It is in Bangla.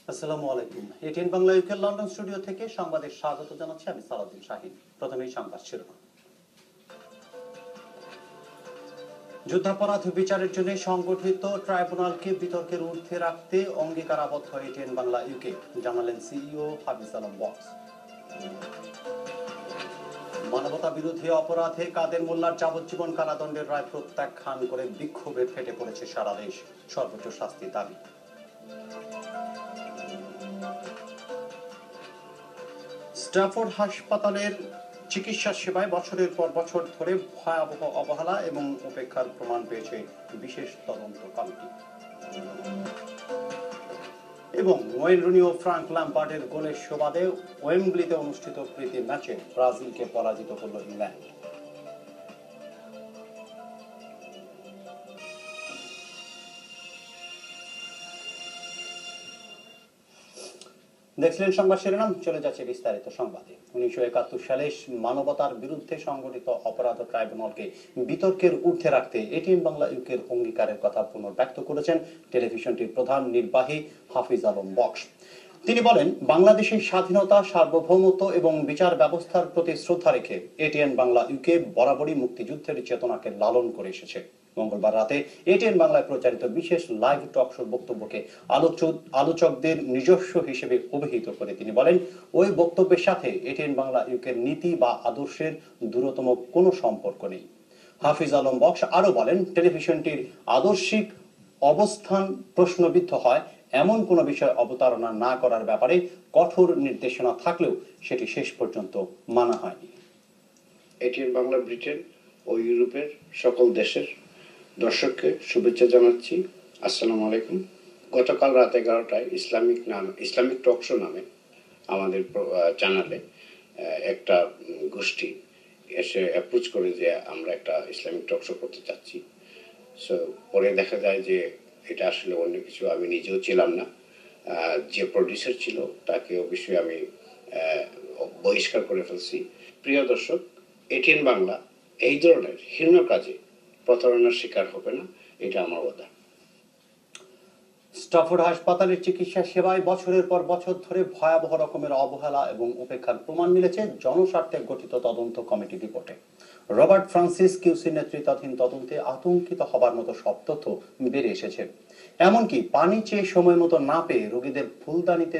আসসালামু আলাইকুম। ATN Bangla UK London studio থেকে সংবাদে স্বাগত জানাচ্ছি আমি সালাউদ্দিন শাহীন। প্রথমেই সংবাদ শিরোনাম। যুদ্ধাপরাধ বিচারের জন্য সংগঠিত ট্রাইব্যুনালকে বিতর্কের ঊর্ধ্বে রাখতে অঙ্গীকারাবদ্ধ এটিএন বাংলা ইউকে, জানালেন সিইও হাফিজ আলম বক্স। মানবতা বিরোধী অপরাধে কাদের মোল্লার যাবজ্জীবন কারাদণ্ডের রায় প্রত্যাখ্যান করে বিক্ষোভে ফেটে পড়েছে সারা দেশ, সর্বোচ্চ শাস্তি দাবি। স্ট্যাফোর্ড হাসপাতালের চিকিৎসা সেবায় বছরের পর বছর ধরে ভয়াবহ অবহেলা এবং উপেক্ষার প্রমাণ পেয়েছে বিশেষ তদন্ত কমিটি। এবং ওয়েন রুনি ও ফ্রাঙ্ক ল্যাম্পার্ডের গোলের সুবাদে ওয়েম্বলিতে অনুষ্ঠিত প্রীতি ম্যাচে ব্রাজিলকে পরাজিত করল ইংল্যান্ড। দেখছিলেন সংবাদ শিরোনাম, চলে যাচ্ছে বিস্তারিত সংবাদে। 1971 সালে মানবতার বিরুদ্ধে সংগঠিত অপরাধ ট্রাইব্যুনালকে বিতর্কের ঊর্ধ্বে রাখতে এটিএন বাংলা ইউকের অঙ্গীকারের কথা পুনর্ব্যক্ত করেছেন টেলিভিশনটির প্রধান নির্বাহী হাফিজ আলম বক্স। তিনি বলেন, বাংলাদেশের স্বাধীনতা, সার্বভৌমত্ব এবং বিচার ব্যবস্থার প্রতি শ্রদ্ধা রেখে এটিএন বাংলা ইউকে বরাবরই মুক্তিযুদ্ধের চেতনাকে লালন করে এসেছে। মঙ্গলবার রাতে এটিএন বাংলায় প্রচারিত বিশেষ লাইভ টক শোর বক্তব্যকে আলোচকদের নিজস্ব হিসেবে অভিহিত করে তিনি বলেন, ওই বক্তব্যের সাথে এটিএন বাংলা ইউকের নীতি বা আদর্শের দূরতম কোনো সম্পর্ক নেই। হাফিজ আলম বক্স আরো বলেন, টেলিভিশনটির আদর্শিক অবস্থান প্রশ্নবিদ্ধ হয় এমন কোনো বিষয় অবতারণা না করার ব্যাপারে কঠোর নির্দেশনা থাকলেও সেটি শেষ পর্যন্ত মানা হয়নি। এটিএন বাংলা ব্রিটেন ও ইউরোপের সকল দেশের দর্শককে শুভেচ্ছা জানাচ্ছি। আসসালামু আলাইকুম। গতকাল রাত 11টায় ইসলামিক টক শো নামে আমাদের চ্যানেলে একটা গোষ্ঠী এসে অ্যাপ্রোচ করে যে আমরা একটা ইসলামিক টক শো করতে চাচ্ছি। সো পরে দেখা যায় যে এটা আসলে অন্য কিছু, আমি নিজেও ছিলাম না। যে প্রডিউসার ছিল তাকে অবশ্যই আমি বহিষ্কার করে ফেলছি। প্রিয় দর্শক, এটিএন বাংলা এই ধরনের হীন কাজে প্রতারণার শিকার হবে না, এটা আমার কথা। স্ট্যাফোর্ড হাসপাতালের চিকিৎসা সেবায় বছরের পর বছর ধরে ভয়াবহ রকমের অবহেলা এবং উপেক্ষার প্রমাণ মিলেছে জনস্বার্থে গঠিত তদন্ত কমিটি রিপোর্টে। রবার্ট ফ্রান্সিস কিউসি নেতৃত্বাধীন তদন্তে আতঙ্কিত হবার মতো সব তথ্য বেরিয়ে এসেছে। এমনকি পানি চেয়ে সময় মতো না পেয়ে রোগীদের ফুলদানিতে